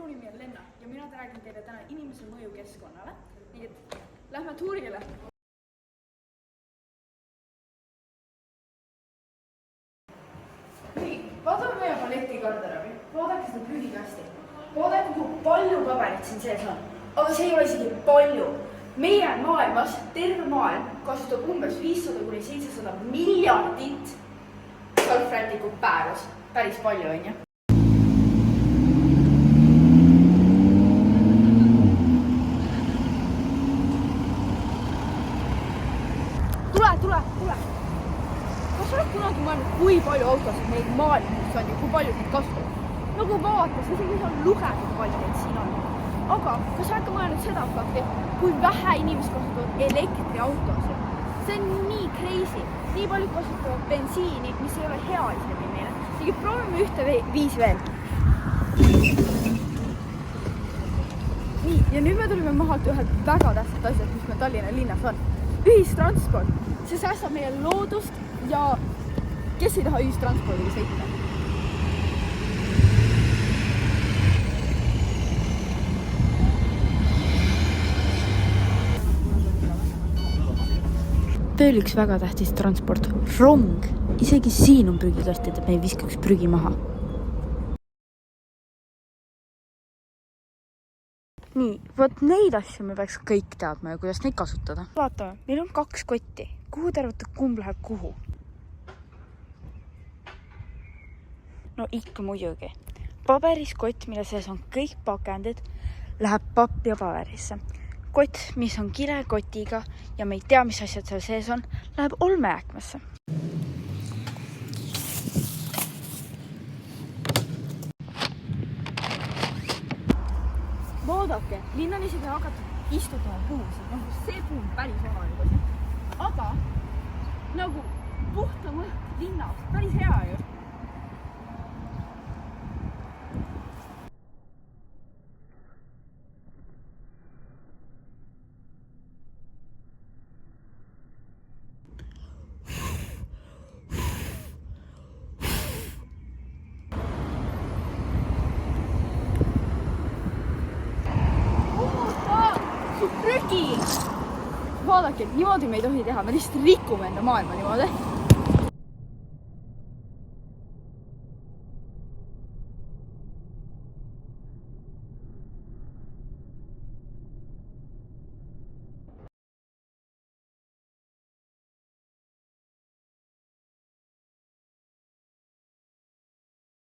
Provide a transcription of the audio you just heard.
nimi on Lenna ja mina räägin teile täna inimese mõju keskkonnale. Nii et lähme tuurile. Nii, vaatame meie baletigarderoobi. Vaadake seda prügikasti. Vaadake, kui palju paberit siin sees on. Aga see ei ole isegi palju. Meie maailmas, terve maailm kasutab umbes 500–700 miljardit salvrätikut päevas. Päris palju, on ju? Tule! Kas oled kunagi mõelnud, kui palju autosid meil maailmas on ja kui palju neid kasutab? Nagu vaadates, isegi ei saa lugeda, kui palju neid siin on. Aga kas oled ka mõelnud seda fakti, kui vähe inimesed kasutavad elektriautosid? See on nii crazy. Nii palju kasutavad bensiini, mis ei ole hea isegi meile. Nii proovime ühte viisi veel. Nii, ja nüüd me tulime mahalt ühed väga tähtsad asjad, mis meil Tallinna linnas on. Ühistransport. See säästab meie loodust ja kes ei taha ühistranspordiga sõita? Veel üks väga tähtis transport, rong. Isegi siin on prügikastid, et me ei viskaks prügi maha. Nii, võt neid asju me peaks kõik teadma ja kuidas neid kasutada. Vaatame, meil on 2 kotti. Kuhu te arvate, kumb läheb kuhu? No ikka muidugi. Paberiskott, mille sees on kõik pakendid, läheb papp ja paberisse. Kott, mis on kilekotiga ja me ei tea, mis asjad seal sees on, läheb olmejääkmesse. Vaadake, linn on isegi hakatud istutama puusid. Nagu see puu on päris oma juba. Aga nagu puhta mõht linnas. Päris hea ju. Prügi! Vaadake, niimoodi me ei tohi teha, me lihtsalt rikume enda maailma niimoodi.